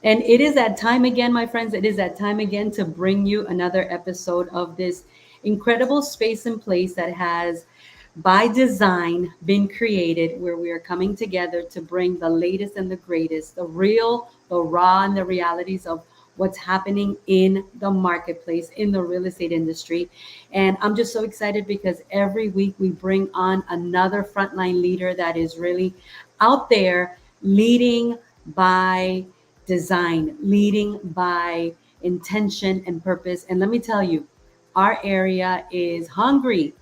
And it is that time again, my friends. It is that time again to bring you another episode of this incredible space and place that has, by design, been created where we are coming together to bring the latest and the greatest, the real, the raw, and the realities of what's happening in the marketplace, in the real estate industry. And I'm just so excited because every week we bring on another frontline leader that is really out there leading by design, leading by intention and purpose. And let me tell you, our area is hungry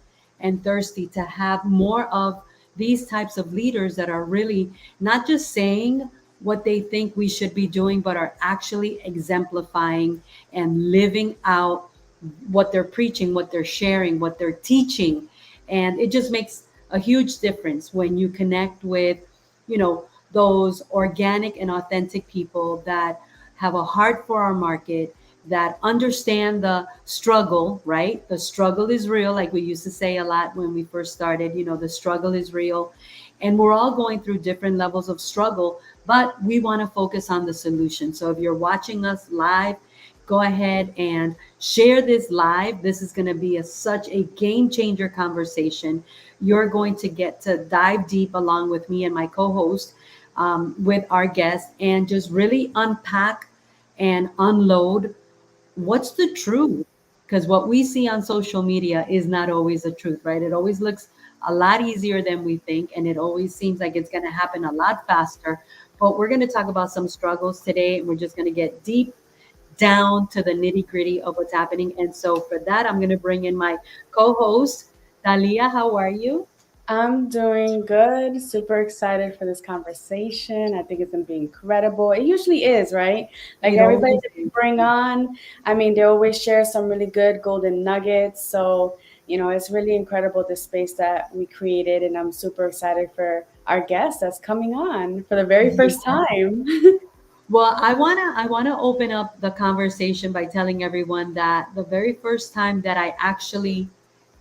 and thirsty to have more of these types of leaders that are really not just saying what they think we should be doing, but are actually exemplifying and living out what they're preaching, what they're sharing, what they're teaching. And it just makes a huge difference when you connect with, those organic and authentic people that have a heart for our market, that understand the struggle, right? The struggle is real, like we used to say a lot when we first started, the struggle is real. And we're all going through different levels of struggle, but we want to focus on the solution. So if you're watching us live, go ahead and share this live. This is going to be such a game changer conversation. You're going to get to dive deep along with me and my co host, with our guests, and just really unpack and unload what's the truth. Because what we see on social media is not always the truth, right? It always looks a lot easier than we think, and it always seems like it's going to happen a lot faster. But we're going to talk about some struggles today. We're just going to get deep down to the nitty gritty of what's happening. And so for that, I'm going to bring in my co-host, Talia. How are you? I'm doing good. Super excited for this conversation. I think it's going to be incredible. It usually is, right? Like It everybody always that we is. bring on, I mean, they always share some really good golden nuggets. So, it's really incredible the space that we created. And I'm super excited for our guest that's coming on for the very first Yeah. time. Well, I wanna open up the conversation by telling everyone that the very first time that I actually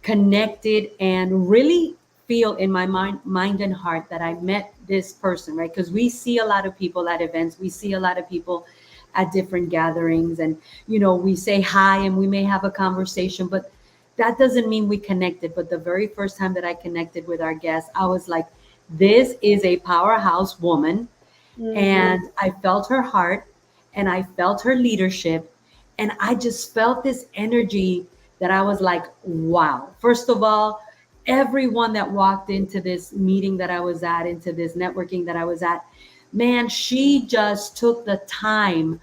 connected and really feel in my mind and heart that I met this person, right? Because we see a lot of people at events, we see a lot of people at different gatherings, and we say hi and we may have a conversation, but that doesn't mean we connected. But the very first time that I connected with our guest, I was like, this is a powerhouse woman, Hmm. and I felt her heart and I felt her leadership, and I just felt this energy that I was like, wow. First of all, everyone that walked into this meeting that I was at, into this networking that I was at, man, she just took the time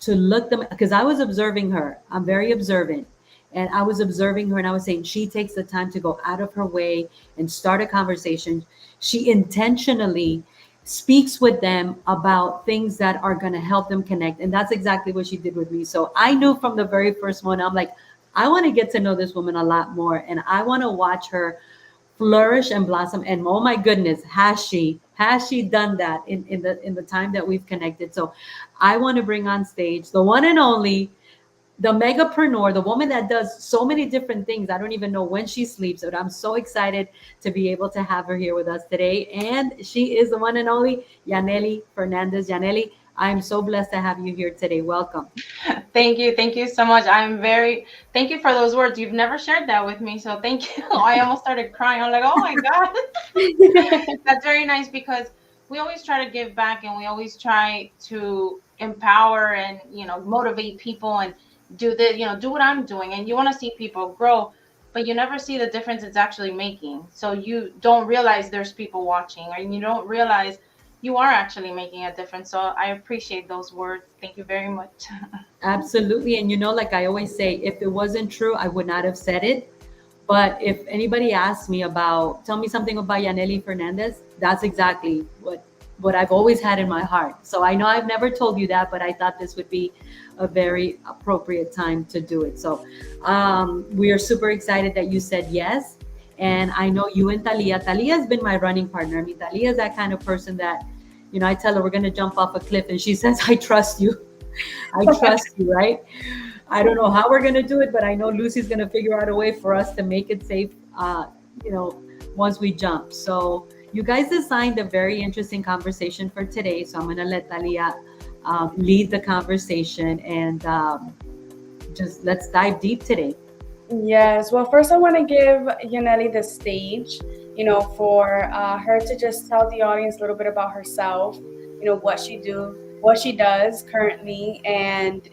to look them, because I was observing her. I'm very observant. And I was observing her and I was saying she takes the time to go out of her way and start a conversation. She intentionally speaks with them about things that are going to help them connect. And that's exactly what she did with me. So I knew from the very first one, I'm like, I want to get to know this woman a lot more, and I want to watch her flourish and blossom. And oh my goodness, has she done that in the time that we've connected. So I want to bring on stage the one and only, the megapreneur, the woman that does so many different things. I don't even know when she sleeps, but I'm so excited to be able to have her here with us today. And she is the one and only Yaneli Fernandez. Yaneli, I'm so blessed to have you here today. Welcome. Thank you. Thank you so much. Thank you for those words. You've never shared that with me. So thank you. I almost started crying. I'm like, oh my God. That's very nice because we always try to give back and we always try to empower and, motivate people and do what I'm doing. And you want to see people grow, but you never see the difference it's actually making. So you don't realize there's people watching, or you don't realize you are actually making a difference. So I appreciate those words. Thank you very much. Absolutely. And like I always say, if it wasn't true, I would not have said it. But if anybody asks me about, tell me something about Yaneli Fernandez, that's exactly what I've always had in my heart. So I know I've never told you that, but I thought this would be a very appropriate time to do it. So we are super excited that you said yes. And I know you and Talia has been my running partner. I mean, Talia is that kind of person that, I tell her we're going to jump off a cliff and she says, I trust you. I trust you, right? I don't know how we're going to do it, but I know Lucy's going to figure out a way for us to make it safe, you know, once we jump. So, you guys designed a very interesting conversation for today. So, I'm going to let Talia lead the conversation, and just let's dive deep today. Yes. Well, first I want to give Yaneli the stage, for her to just tell the audience a little bit about herself, what she does currently, and,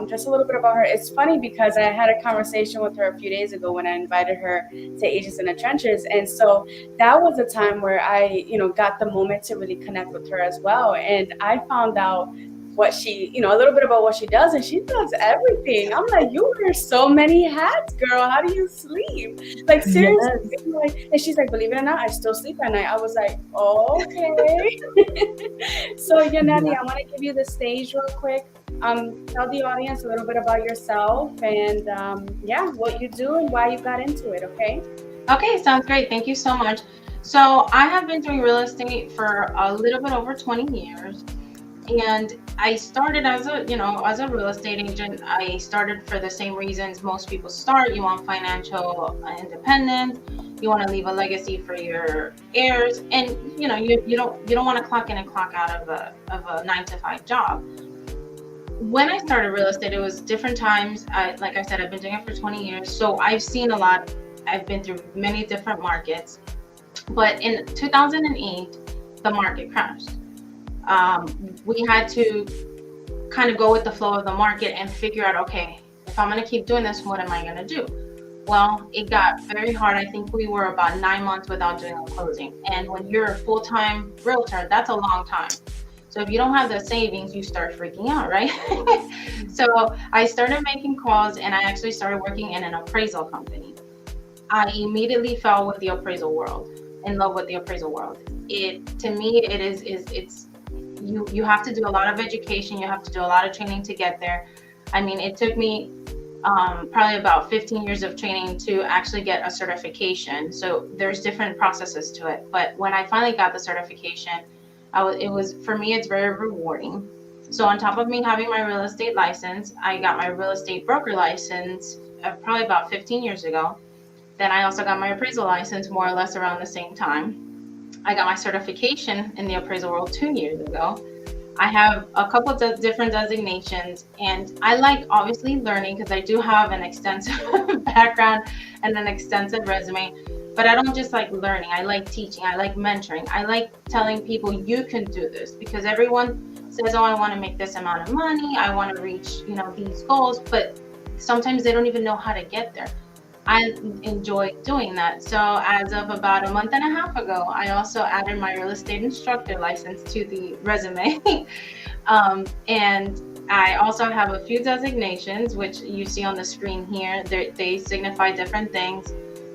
just a little bit about her. It's funny because I had a conversation with her a few days ago when I invited her to Agents in the Trenches. And so that was a time where I, got the moment to really connect with her as well. And I found out what she, a little bit about what she does, and she does everything. I'm like, you wear so many hats, girl. How do you sleep? Like, seriously. Yes. Like, and she's like, believe it or not, I still sleep at night. I was like, okay. So, Yaneli, I want to give you the stage real quick. Tell the audience a little bit about yourself and, what you do and why you got into it, okay? Okay, sounds great. Thank you so much. So I have been doing real estate for a little bit over 20 years. And I started as a real estate agent. I started for the same reasons most people start. You want financial independence. You want to leave a legacy for your heirs, and you don't want to clock in and clock out of a 9-to-5 job. When I started real estate, it was different times. Like I said, I've been doing it for 20 years, so I've seen a lot. I've been through many different markets. But in 2008, the market crashed. We had to kind of go with the flow of the market and figure out, okay, if I'm going to keep doing this, what am I going to do? Well, it got very hard. I think we were about 9 months without doing a closing. And when you're a full-time realtor, that's a long time. So if you don't have the savings, you start freaking out, right? So I started making calls, and I actually started working in an appraisal company. I immediately fell with the appraisal world, in love with the appraisal world. To me, it's you have to do a lot of education. You have to do a lot of training to get there. I mean, it took me probably about 15 years of training to actually get a certification. So there's different processes to it. But when I finally got the certification, for me, it's very rewarding. So on top of me having my real estate license, I got my real estate broker license probably about 15 years ago. Then I also got my appraisal license more or less around the same time. I got my certification in the appraisal world 2 years ago. I have a couple of different designations, and I like obviously learning because I do have an extensive background and an extensive resume, but I don't just like learning. I like teaching. I like mentoring. I like telling people you can do this, because everyone says, oh, I want to make this amount of money. I want to reach, these goals, but sometimes they don't even know how to get there. I enjoy doing that. So as of about a month and a half ago, I also added my real estate instructor license to the resume. And I also have a few designations, which you see on the screen here. They signify different things.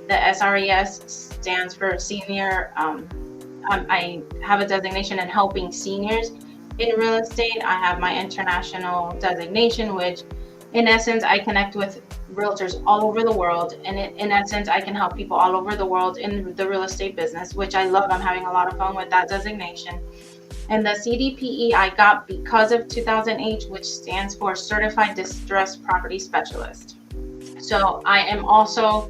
The SRES stands for senior. I have a designation in helping seniors in real estate. I have my international designation, which in essence, I connect with realtors all over the world. And in essence, I can help people all over the world in the real estate business, which I love. I'm having a lot of fun with that designation. And the CDPE I got because of 2008, which stands for Certified Distressed Property Specialist. So I am also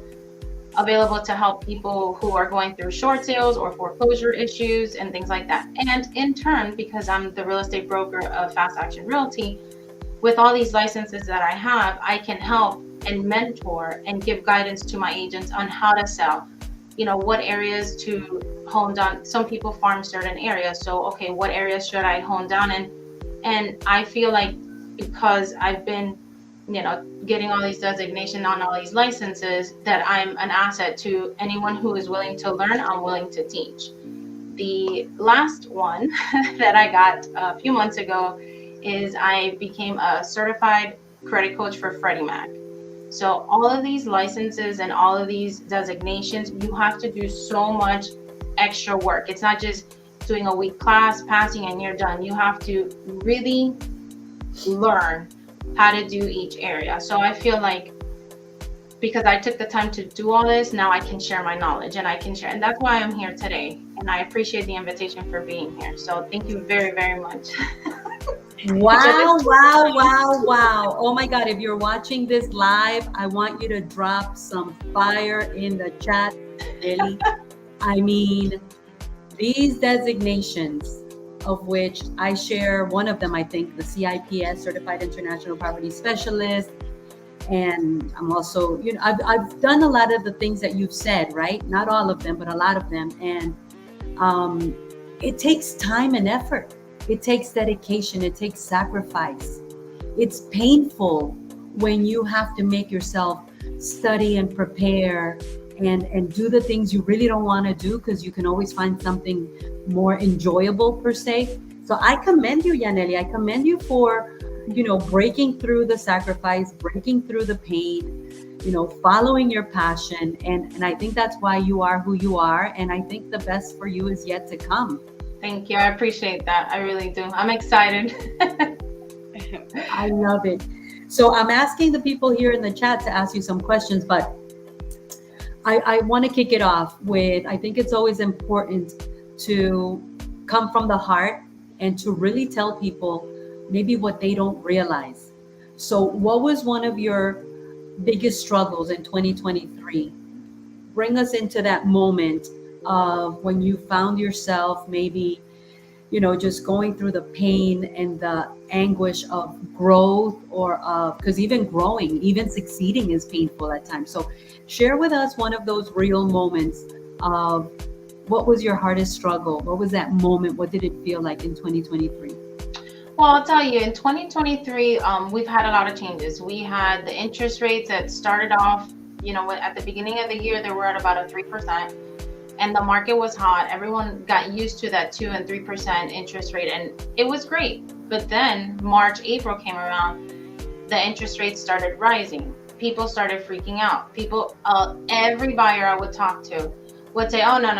available to help people who are going through short sales or foreclosure issues and things like that. And in turn, because I'm the real estate broker of Fast Action Realty, with all these licenses that I have, I can help and mentor and give guidance to my agents on how to sell, what areas to hone down. Some people farm certain areas. So, okay, what areas should I hone down in? And I feel like because I've been, getting all these designations on all these licenses, that I'm an asset to anyone who is willing to learn. I'm willing to teach. The last one that I got a few months ago is I became a certified credit coach for Freddie Mac. So all of these licenses and all of these designations, you have to do so much extra work. It's not just doing a week class, passing, and you're done. You have to really learn how to do each area. So I feel like because I took the time to do all this, now I can share my knowledge and I can share. And that's why I'm here today. And I appreciate the invitation for being here. So thank you very, very much. Wow, wow, wow, wow. Oh my God, if you're watching this live, I want you to drop some fire in the chat, Lily. I mean, these designations of which I share one of them, I think, the CIPS, Certified International Property Specialist. And I'm also, I've done a lot of the things that you've said, right? Not all of them, but a lot of them. And um, it takes time and effort. It takes dedication. It takes sacrifice. It's painful when you have to make yourself study and prepare and do the things you really don't want to do, because you can always find something more enjoyable per se. So I commend you, Yaneli. I commend you for, breaking through the sacrifice, breaking through the pain, following your passion. And I think that's why you are who you are. And I think the best for you is yet to come. Thank you. I appreciate that. I really do. I'm excited. I love it. So I'm asking the people here in the chat to ask you some questions, but I want to kick it off with, I think it's always important to come from the heart and to really tell people maybe what they don't realize. So what was one of your biggest struggles in 2023? Bring us into that moment of when you found yourself maybe, just going through the pain and the anguish of growth, or of, because even growing, even succeeding is painful at times. So share with us one of those real moments of what was your hardest struggle? What was that moment? What did it feel like in 2023? Well, I'll tell you, in 2023, we've had a lot of changes. We had the interest rates that started off, at the beginning of the year, they were at about a 3%. And the market was hot. Everyone got used to that 2 and 3% interest rate, and it was great. But then March, April came around, the interest rates started rising. People started freaking out. Every buyer I would talk to would say, oh, no,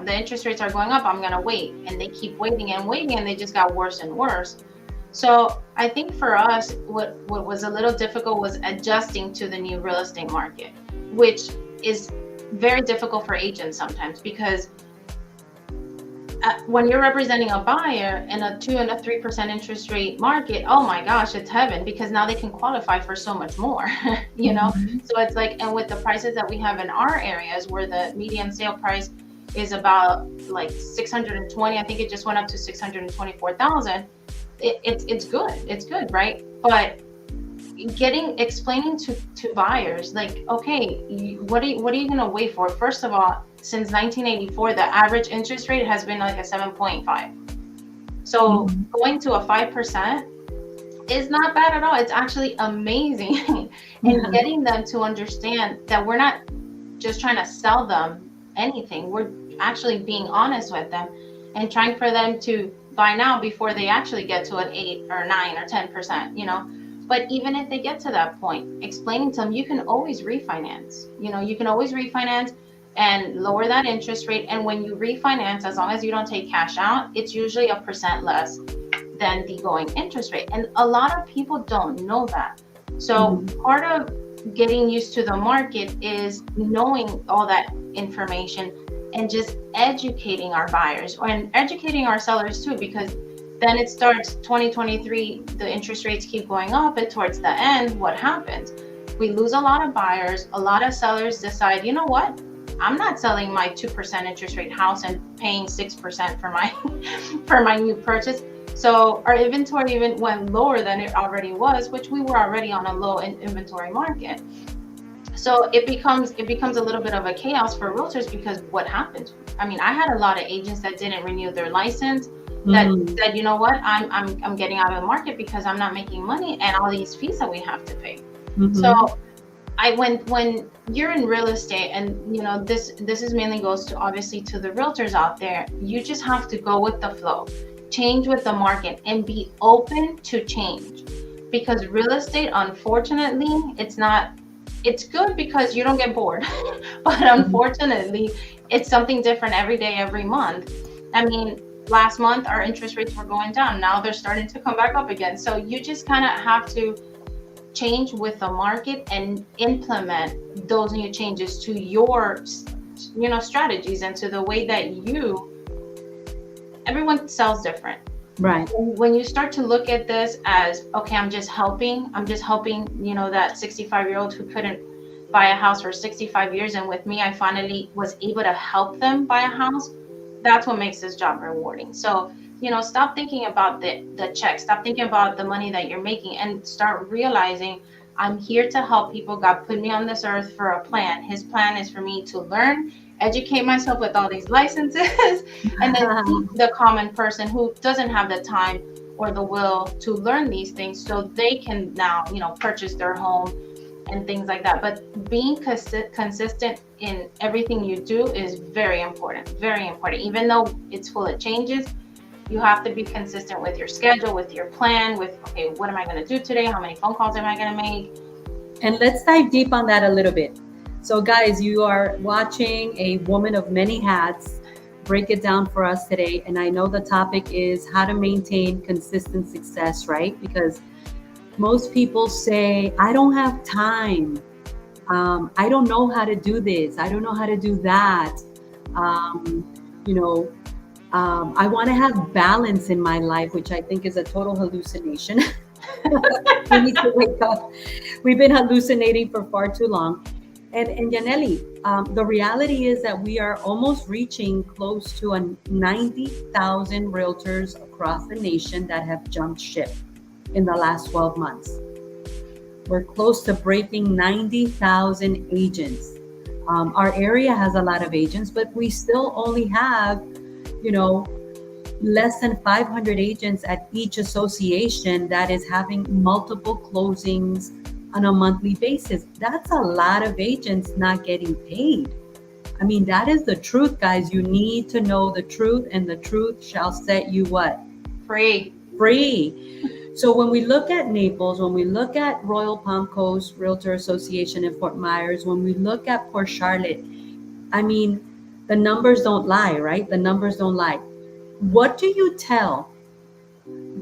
the interest rates are going up, I'm gonna wait. And they keep waiting and waiting, and they just got worse and worse. So I think for us, what was a little difficult was adjusting to the new real estate market, which is very difficult for agents sometimes, because when you're representing a buyer in a 2 and a 3% interest rate market, oh my gosh, it's heaven, because now they can qualify for so much more, So it's like, and with the prices that we have in our areas, where the median sale price is about like 620, I think it just went up to 624,000. It's good, right? But explaining to buyers, like, okay, what are you gonna wait for? First of all, since 1984, the average interest rate has been like a 7.5. So going to a 5% is not bad at all. It's actually amazing. And getting them to understand that we're not just trying to sell them anything. We're actually being honest with them and trying for them to buy now before they actually get to an 8 or 9 or 10%, But even if they get to that point, explaining to them, you can always refinance. You can always refinance and lower that interest rate. And when you refinance, as long as you don't take cash out, it's usually 1% less than the going interest rate. And a lot of people don't know that. So part of getting used to the market is knowing all that information and just educating our buyers and educating our sellers too, because then it starts 2023, the interest rates keep going up, and towards the end, what happens? We lose a lot of buyers. A lot of sellers decide, you know what? I'm not selling my 2% interest rate house and paying 6% for my for my new purchase. So our inventory even went lower than it already was, which we were already on a low inventory market. So it becomes a little bit of a chaos for realtors, because what happens? I mean, I had a lot of agents that didn't renew their license, that said, you know what, I'm getting out of the market because I'm not making money, and all these fees that we have to pay. So when you're in real estate, and this is mainly goes to, obviously, to the realtors out there, you just have to go with the flow, change with the market, and be open to change. Because real estate, unfortunately, it's good because you don't get bored, but unfortunately, it's something different every day, every month. I mean, last month our interest rates were going down. Now they're starting to come back up again. So you just kind of have to change with the market and implement those new changes to your, strategies, and to the way that everyone sells different. Right. When you start to look at this as, okay, I'm just helping, that 65-year-old who couldn't buy a house for 65 years. And with me, I finally was able to help them buy a house. That's what makes this job rewarding. So stop thinking about the check, stop thinking about the money that you're making, and start realizing I'm here to help people. God put me on this earth for a plan. His plan is for me to learn, educate myself with all these licenses, and then teach the common person who doesn't have the time or the will to learn these things, so they can now, purchase their home and things like that. But being consistent in everything you do is very important, very important. Even though it's full of changes, you have to be consistent with your schedule, with your plan, with, okay, what am I going to do today? How many phone calls am I going to make? And let's dive deep on that a little bit. So, guys, you are watching a woman of many hats break it down for us today. And I know the topic is how to maintain consistent success, right? Because most people say, I don't have time. I don't know how to do this. I don't know how to do that. You know, I want to have balance in my life, which I think is a total hallucination. We need to wake up. We've been hallucinating for far too long. And Yaneli, the reality is that we are almost reaching close to 90,000 realtors across the nation that have jumped ship in the last 12 months. We're close to breaking 90,000 agents. Our area has a lot of agents, but we still only have, less than 500 agents at each association that is having multiple closings on a monthly basis. That's a lot of agents not getting paid. I mean, that is the truth, guys. You need to know the truth, and the truth shall set you what? Free. So when we look at Naples, when we look at Royal Palm Coast Realtor Association in Fort Myers, when we look at Port Charlotte, I mean, the numbers don't lie, right? The numbers don't lie. What do you tell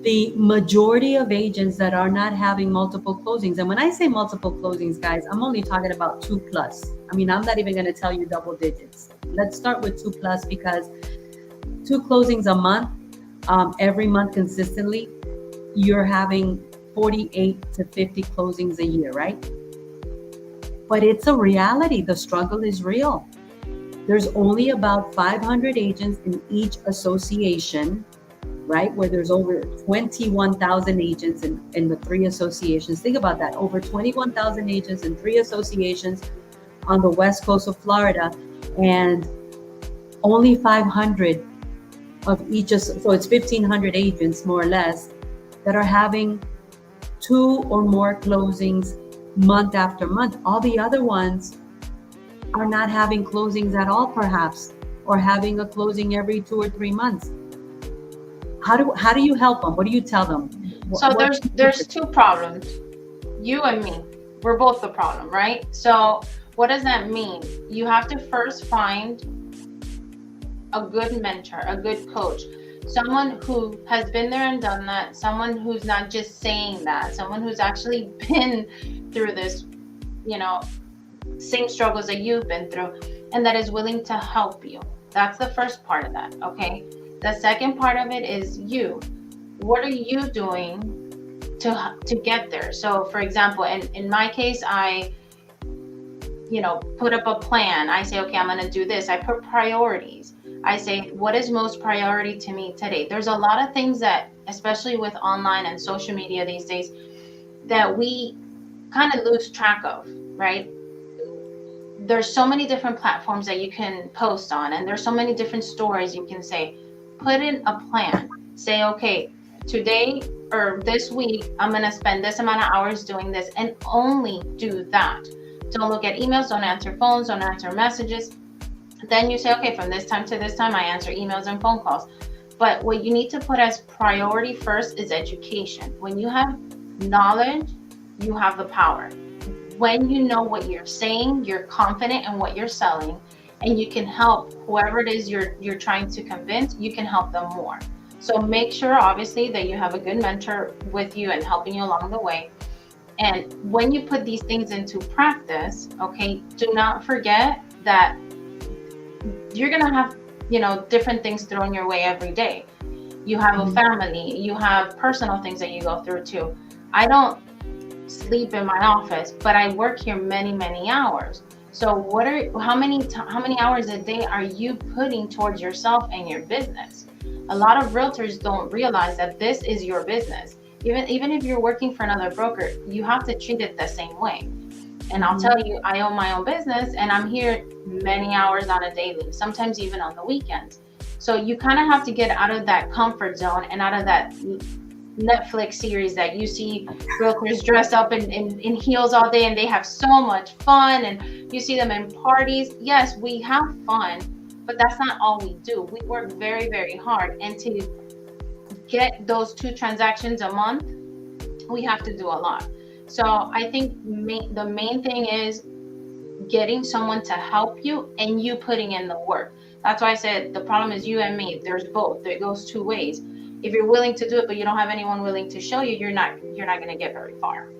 the majority of agents that are not having multiple closings? And when I say multiple closings, guys, I'm only talking about 2+. I mean, I'm not even going to tell you double digits. Let's start with 2+, because 2 closings a month, every month consistently, you're having 48 to 50 closings a year, right? But it's a reality. The struggle is real. There's only about 500 agents in each association, right? Where there's over 21,000 agents in the 3 associations. Think about that. Over 21,000 agents in 3 associations on the west coast of Florida, and only 500 of each. So it's 1,500 agents, more or less, that are having 2 or more closings month after month. All the other ones are not having closings at all, perhaps, or having a closing every 2 or 3 months. How do you help them? What do you tell them? So there's 2 problems. You and me, we're both the problem, right? So what does that mean? You have to first find a good mentor, a good coach, someone who has been there and done that, someone who's not just saying that, someone who's actually been through this, same struggles that you've been through, and that is willing to help you. That's the first part of that, okay? The second part of it is you. What are you doing to get there? So for example, in my case, I put up a plan. I say, okay, I'm going to do this. I put priorities. I say, what is most priority to me today? There's a lot of things that, especially with online and social media these days, that we kind of lose track of, right? There's so many different platforms that you can post on, and there's so many different stories you can say. Put in a plan. Say, okay, today or this week, I'm going to spend this amount of hours doing this, and only do that. Don't look at emails, don't answer phones, don't answer messages. Then you say, okay, from this time to this time, I answer emails and phone calls. But what you need to put as priority first is education. When you have knowledge, you have the power. When you know what you're saying, you're confident in what you're selling, and you can help whoever it is you're trying to convince, you can help them more. So make sure, obviously, that you have a good mentor with you and helping you along the way. And when you put these things into practice, okay, do not forget that you're going to have, different things thrown your way every day. You have a family, you have personal things that you go through too. I don't sleep in my office, but I work here many, many hours. So how many hours a day are you putting towards yourself and your business? A lot of realtors don't realize that this is your business. Even if you're working for another broker, you have to treat it the same way. And I'll tell you, I own my own business and I'm here many hours on a daily, sometimes even on the weekends. So you kind of have to get out of that comfort zone and out of that Netflix series that you see realtors dressed up in heels all day and they have so much fun, and you see them in parties. Yes, we have fun, but that's not all we do. We work very, very hard. And to get those 2 transactions a month, we have to do a lot. So I think the main thing is getting someone to help you and you putting in the work. That's why I said the problem is you and me. There's both. It goes 2 ways. If you're willing to do it, but you don't have anyone willing to show you, you're not going to get very far.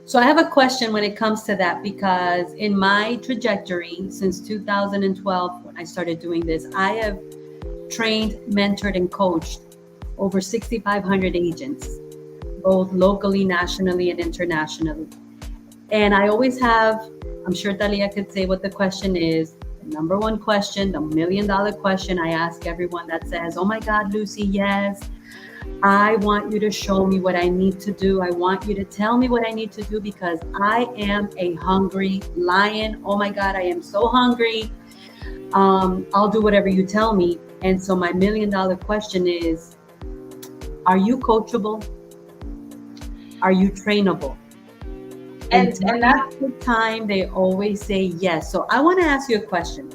So I have a question when it comes to that, because in my trajectory since 2012, when I started doing this, I have trained, mentored, and coached over 6,500 agents, both locally, nationally, and internationally. And I always have, I'm sure Talia could say what the question is, the number one question, the $1 million question I ask everyone that says, oh my God, Lucy, yes, I want you to show me what I need to do. I want you to tell me what I need to do because I am a hungry lion. Oh my God, I am so hungry. I'll do whatever you tell me. And so my $1 million question is, are you coachable? Are you trainable? And that's the time they always say yes. So I want to ask you a question.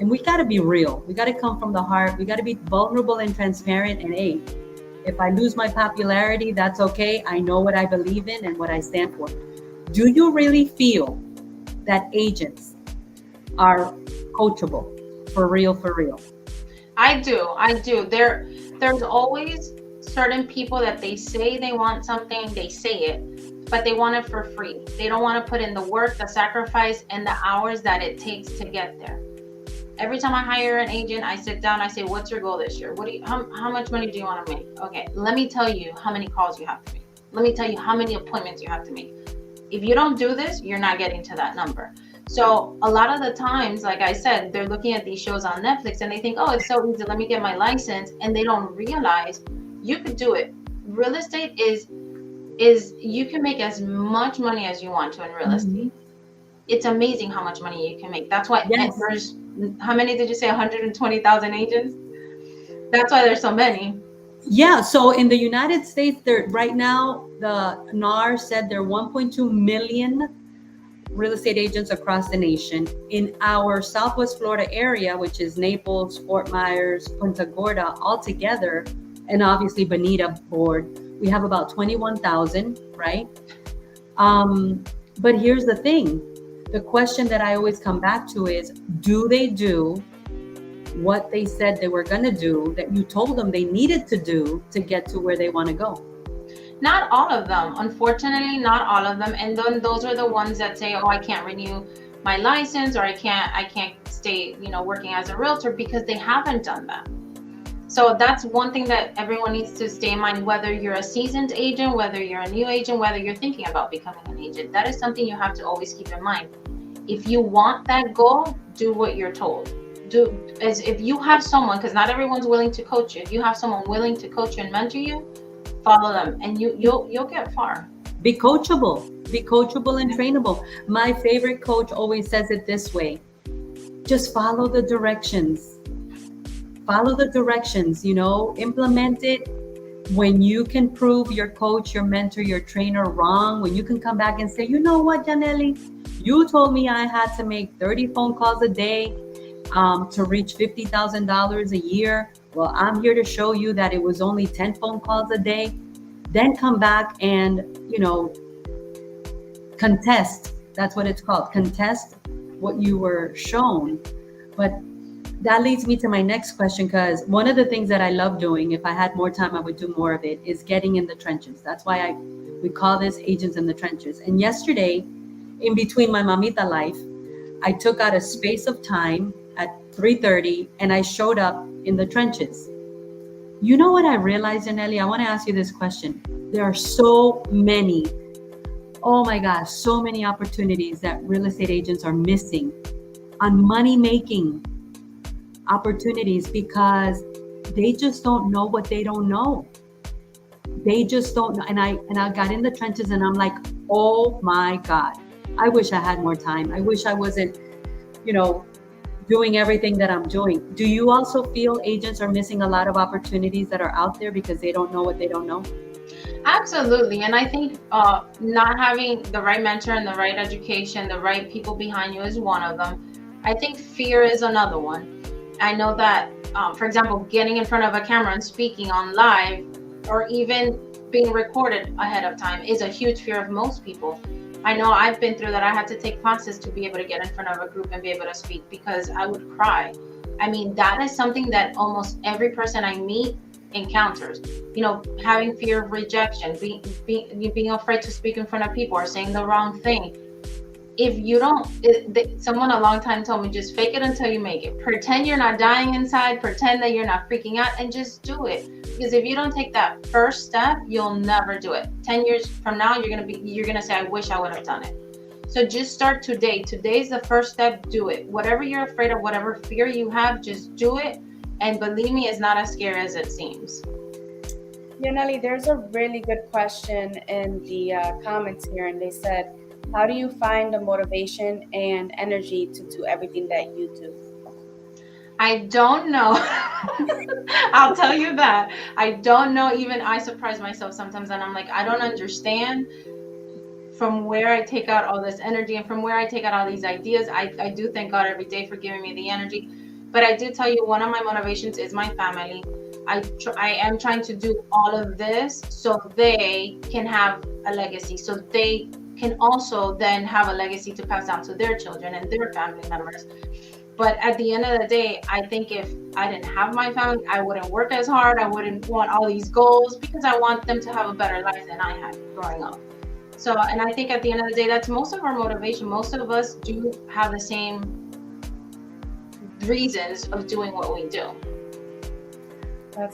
And we got to be real. We got to come from the heart. We got to be vulnerable and transparent. And hey, if I lose my popularity, that's okay. I know what I believe in and what I stand for. Do you really feel that agents are coachable? For real, for real? I do. There's always certain people that they say they want something, they say it, but they want it for free. They don't want to put in the work, the sacrifice, and the hours that it takes to get there. Every time I hire an agent, I sit down, I say, what's your goal this year? How much money do you want to make? Okay, let me tell you how many calls you have to make. Let me tell you how many appointments you have to make. If you don't do this, you're not getting to that number. So a lot of the times, like I said, they're looking at these shows on Netflix and they think, oh, it's so easy, let me get my license. And they don't realize you could do it. Real estate is you can make as much money as you want to in real estate. It's amazing how much money you can make. That's why there's, how many did you say? 120,000 agents? That's why there's so many. Yeah. So in the United States, there right now, the NAR said there are 1.2 million real estate agents across the nation. In our Southwest Florida area, which is Naples, Fort Myers, Punta Gorda, all together, and obviously Bonita board, we have about 21,000, right? But here's the thing. The question that I always come back to is, do they do what they said they were going to do, that you told them they needed to do to get to where they want to go? Not all of them, unfortunately, not all of them. And then those are the ones that say, oh, I can't renew my license, or I can't stay, working as a realtor, because they haven't done that. So that's one thing that everyone needs to stay in mind, whether you're a seasoned agent, whether you're a new agent, whether you're thinking about becoming an agent. That is something you have to always keep in mind. If you want that goal, do what you're told. Do as if you have someone, because not everyone's willing to coach you. If you have someone willing to coach you and mentor you, follow them, and you'll get far. Be coachable and trainable. My favorite coach always says it this way: just follow the directions. Implement it. When you can prove your coach, your mentor, your trainer wrong, when you can come back and say, you know what, Janelli, you told me I had to make 30 phone calls a day to reach $50,000 a year. Well, I'm here to show you that it was only 10 phone calls a day. Then come back and, contest. That's what it's called. Contest what you were shown. But that leads me to my next question, because one of the things that I love doing, if I had more time, I would do more of it, is getting in the trenches. That's why we call this Agents in the Trenches. And yesterday, in between my mamita life, I took out a space of time at 3:30 and I showed up in the trenches. You know what I realized, Janelli? I want to ask you this question. There are so many Oh my gosh, so many opportunities that real estate agents are missing on money making opportunities because they just don't know what they don't know. They just don't know. And I got in the trenches and I'm like, oh my God, I wish I had more time. I wish I wasn't, you know, doing everything that I'm doing. Do you also feel agents are missing a lot of opportunities that are out there because they don't know what they don't know? Absolutely. And I think not having the right mentor and the right education, the right people behind you is one of them. I think fear is another one. I know that, for example, getting in front of a camera and speaking on live or even being recorded ahead of time is a huge fear of most people. I know I've been through that. I had to take classes to be able to get in front of a group and be able to speak because I would cry. I mean, that is something that almost every person I meet encounters. You know, having fear of rejection, being afraid to speak in front of people or saying the wrong thing. If you don't, someone a long time told me, just fake it until you make it. Pretend you're not dying inside, pretend that you're not freaking out, and just do it. Because if you don't take that first step, you'll never do it. 10 years from now, you're gonna say, I wish I would have done it. So just start today. Today's the first step. Do it. Whatever you're afraid of, whatever fear you have, just do it. And believe me, it's not as scary as it seems. Yeah, Nelly, there's a really good question in the comments here, and they said, how do you find the motivation and energy to do everything that you do? I don't know. I'll tell you that. I don't know. Even I surprise myself sometimes, and I'm like, I don't understand from where I take out all this energy and from where I take out all these ideas. I do thank God every day for giving me the energy. But I do tell you, one of my motivations is my family. I am trying to do all of this so they can have a legacy, so they can also then have a legacy to pass down to their children and their family members. But at the end of the day, I think if I didn't have my family, I wouldn't work as hard. I wouldn't want all these goals because I want them to have a better life than I had growing up. So, and I think at the end of the day, that's most of our motivation. Most of us do have the same reasons of doing what we do.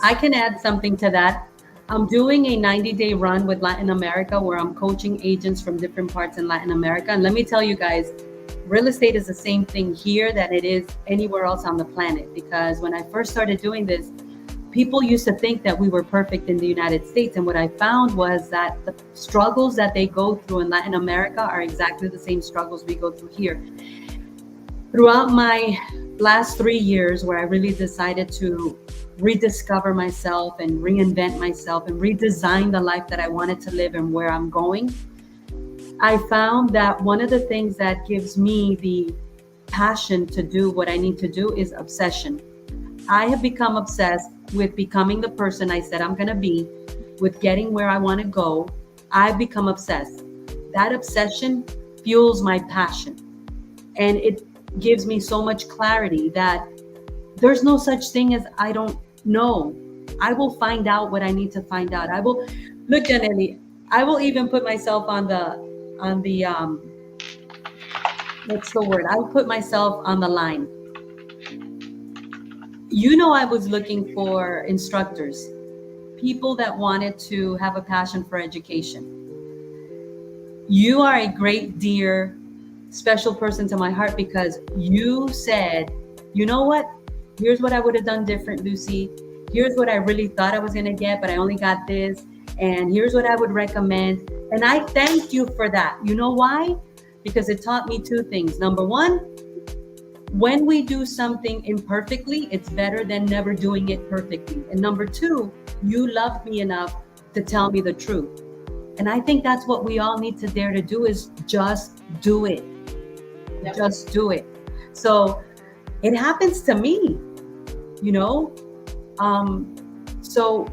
I can add something to that. I'm doing a 90-day run with Latin America where I'm coaching agents from different parts in Latin America. And let me tell you guys, real estate is the same thing here that it is anywhere else on the planet. Because when I first started doing this, people used to think that we were perfect in the United States. And what I found was that the struggles that they go through in Latin America are exactly the same struggles we go through here. Throughout my last 3 years, where I really decided to rediscover myself and reinvent myself and redesign the life that I wanted to live and where I'm going, I found that one of the things that gives me the passion to do what I need to do is obsession. I have become obsessed with becoming the person I said I'm going to be, with getting where I want to go. I've become obsessed. That obsession fuels my passion. And it gives me so much clarity that there's no such thing as I don't know. I will find out what I need to find out. I will look, Janelli, I will even put myself on the what's the word? I'll put myself on the line. You know, I was looking for instructors, people that wanted to have a passion for education. You are a great, dear, special person to my heart because you said, you know what? Here's what I would have done different, Lucy. Here's what I really thought I was going to get, but I only got this. And here's what I would recommend. And I thank you for that. You know why? Because it taught me two things. Number one, when we do something imperfectly, it's better than never doing it perfectly. And number two, you loved me enough to tell me the truth. And I think that's what we all need to dare to do, is just do it. Yep. Just do it. So it happens to me, you know? So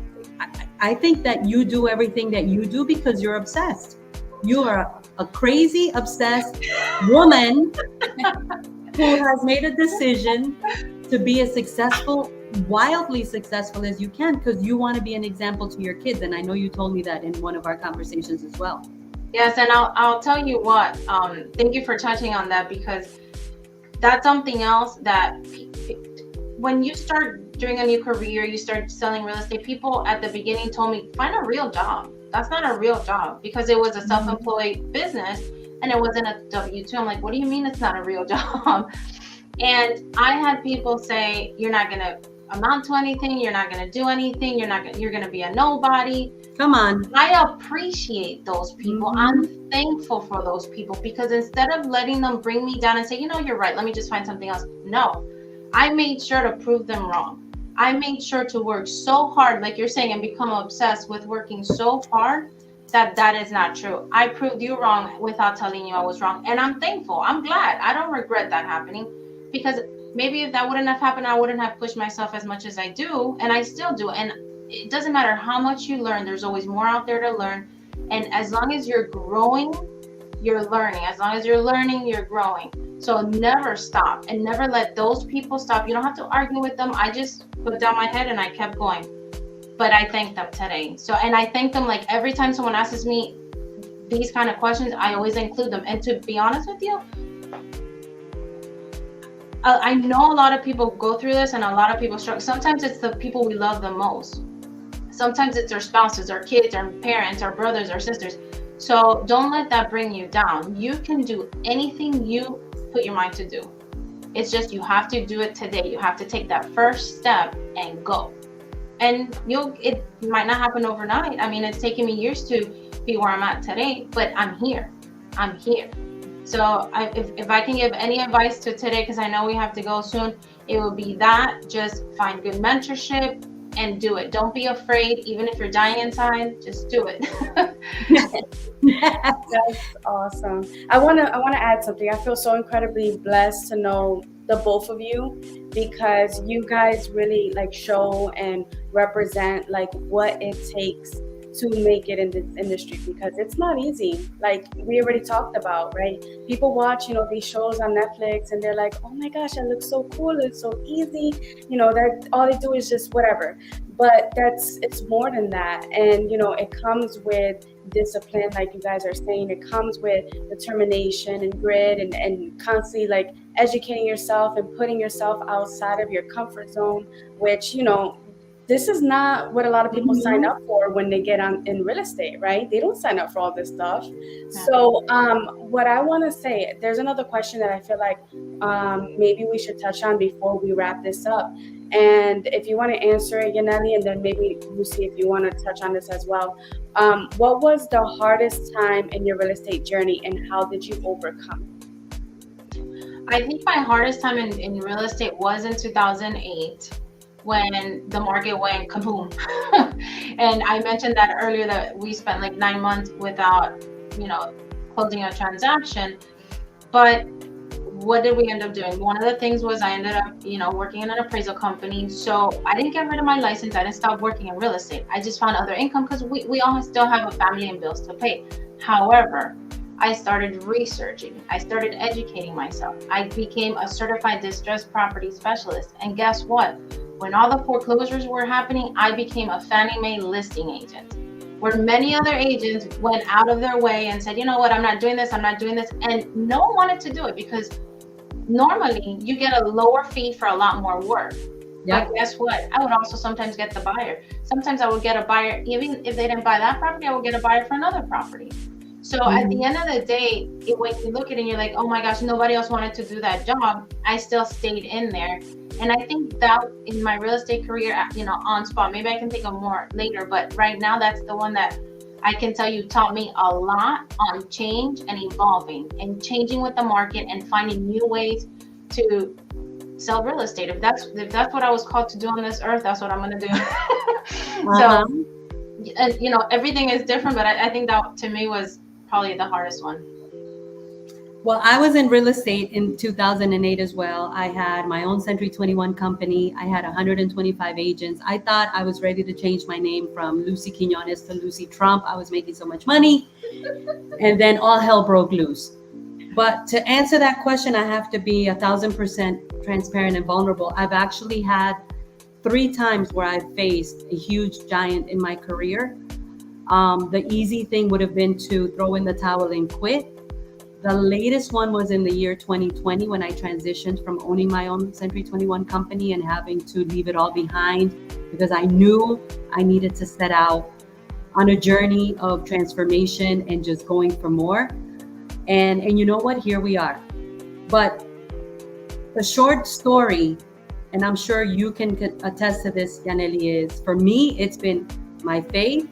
I think that you do everything that you do because you're obsessed. You are a crazy, obsessed woman who has made a decision to be as successful, wildly successful as you can, because you want to be an example to your kids. And I know you told me that in one of our conversations as well. Yes, and I'll tell you what, thank you for touching on that, because that's something else that when you start doing a new career, you start selling real estate, people at the beginning told me, find a real job. That's not a real job, because it was a self-employed business and it wasn't a W-2. I'm like, what do you mean it's not a real job? And I had people say, you're not going to amount to anything. You're not going to do anything. You're going to be a nobody. Come on. I appreciate those people. I'm thankful for those people, because instead of letting them bring me down and say, you know, you're right, let me just find something else. No, I made sure to prove them wrong. I made sure to work so hard, like you're saying, and become obsessed with working so hard that is not true. I proved you wrong without telling you I was wrong. And I'm thankful. I'm glad. I don't regret that happening, because maybe if that wouldn't have happened, I wouldn't have pushed myself as much as I do. And I still do. And it doesn't matter how much you learn. There's always more out there to learn. And as long as you're growing, you're learning. As long as you're learning, you're growing. So never stop, and never let those people stop. You don't have to argue with them. I just put down my head and I kept going. But I thanked them today. So, and I thank them, like every time someone asks me these kind of questions, I always include them. And to be honest with you, I know a lot of people go through this and a lot of people struggle. Sometimes it's the people we love the most. Sometimes it's our spouses, our kids, our parents, our brothers, our sisters. So don't let that bring you down. You can do anything you put your mind to do. It's just, you have to do it today. You have to take that first step and go. And it might not happen overnight. I mean, it's taken me years to be where I'm at today, but I'm here. So if I can give any advice to today, because I know we have to go soon, it would be that just find good mentorship and do it. Don't be afraid. Even if you're dying inside, just do it. That's awesome. I want to add something. I feel so incredibly blessed to know the both of you, because you guys really like show and represent like what it takes to make it in this industry, because it's not easy. Like we already talked about, right? People watch, these shows on Netflix and they're like, oh my gosh, that looks so cool. It's so easy. That all they do is just whatever. But it's more than that. And, it comes with discipline, like you guys are saying. It comes with determination and grit and constantly like educating yourself and putting yourself outside of your comfort zone, which, this is not what a lot of people sign up for when they get in real estate, right? They don't sign up for all this stuff. So what I want to say, there's another question that I feel like maybe we should touch on before we wrap this up. And if you want to answer it, Yaneli, and then maybe Lucy, if you want to touch on this as well. What was the hardest time in your real estate journey, and how did you overcome it? I think my hardest time in real estate was in 2008. When the market went kaboom. And I mentioned that earlier, that we spent like 9 months without, closing a transaction. But what did we end up doing? One of the things was I ended up, working in an appraisal company. So I didn't get rid of my license. I didn't stop working in real estate. I just found other income, because we all still have a family and bills to pay. However, I started researching. I started educating myself. I became a certified distressed property specialist. And guess what? When all the foreclosures were happening, I became a Fannie Mae listing agent, where many other agents went out of their way and said, you know what, I'm not doing this. And no one wanted to do it, because normally you get a lower fee for a lot more work. Yeah. But guess what? I would also sometimes get the buyer. Sometimes I would get a buyer, even if they didn't buy that property, I would get a buyer for another property. So at the end of the day, when you look at it and you're like, oh my gosh, nobody else wanted to do that job, I still stayed in there. And I think that in my real estate career, on spot, maybe I can think of more later, but right now that's the one that I can tell you taught me a lot on change and evolving and changing with the market and finding new ways to sell real estate. If that's what I was called to do on this earth, that's what I'm going to do. So, everything is different, but I think that to me was probably the hardest one. Well, I was in real estate in 2008 as well. I had my own Century 21 company. I had 125 agents. I thought I was ready to change my name from Lucy Quinones to Lucy Trump. I was making so much money. And then all hell broke loose. But to answer that question, I have to be 1,000% transparent and vulnerable. I've actually had 3 times where I've faced a huge giant in my career. The easy thing would have been to throw in the towel and quit. The latest one was in the year 2020, when I transitioned from owning my own Century 21 company and having to leave it all behind, because I knew I needed to set out on a journey of transformation and just going for more. And you know what? Here we are. But the short story, and I'm sure you can attest to this, Yaneli, is for me, it's been my faith,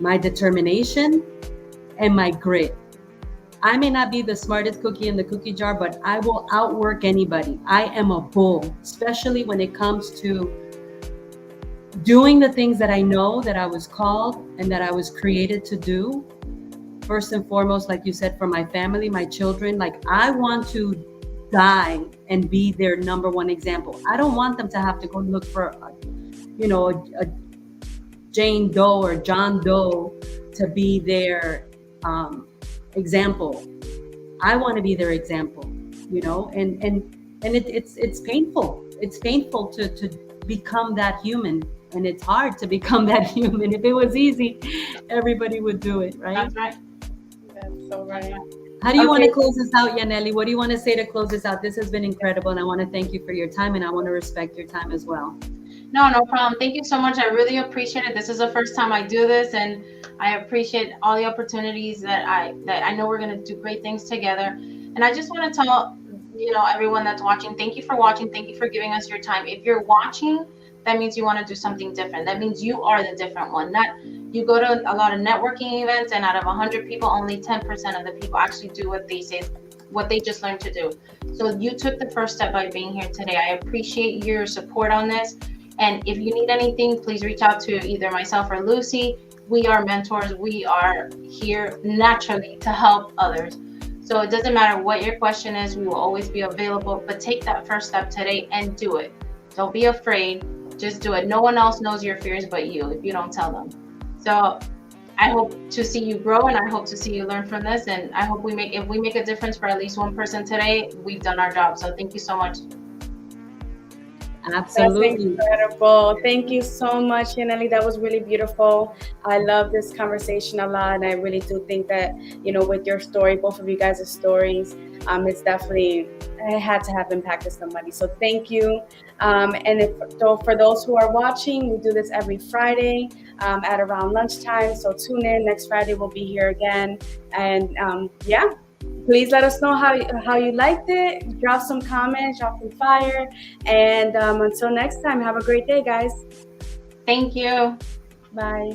my determination, and my grit. I may not be the smartest cookie in the cookie jar, but I will outwork anybody. I am a bull, especially when it comes to doing the things that I know that I was called and that I was created to do. First and foremost, like you said, for my family, my children, like I want to die and be their number one example. I don't want them to have to go look for, a Jane Doe or John Doe to be their example. I want to be their example, and it's painful. It's painful to become that human, and it's hard to become that human. If it was easy, everybody would do it, right? That's right. That's so right. How do you want to close this out, Yaneli? What do you want to say to close this out? This has been incredible, and I want to thank you for your time, and I want to respect your time as well. No problem. Thank you so much. I really appreciate it. This is the first time I do this, and I appreciate all the opportunities that I know we're going to do great things together. And I just want to tell everyone that's watching, thank you for watching. Thank you for giving us your time. If you're watching, that means you want to do something different. That means you are the different one. Not you go to a lot of networking events, and out of 100 people, only 10% of the people actually do what they say, what they just learned to do. So you took the first step by being here today. I appreciate your support on this. And if you need anything, please reach out to either myself or Lucy. We are mentors. We are here naturally to help others. So it doesn't matter what your question is, we will always be available. But take that first step today and do it. Don't be afraid. Just do it. No one else knows your fears but you if you don't tell them. So I hope to see you grow, and I hope to see you learn from this. And I hope if we make a difference for at least one person today, we've done our job. So thank you so much. Absolutely. That's incredible. Thank you so much, Yaneli. That was really beautiful. I love this conversation a lot, and I really do think that, with your story, both of you guys' stories, it's definitely, it had to have impacted somebody. So thank you. And for those who are watching, we do this every Friday at around lunchtime. So tune in. Next Friday, we'll be here again. And please let us know how you liked it. Drop some comments, drop some fire. And until next time, have a great day, guys. Thank you. Bye.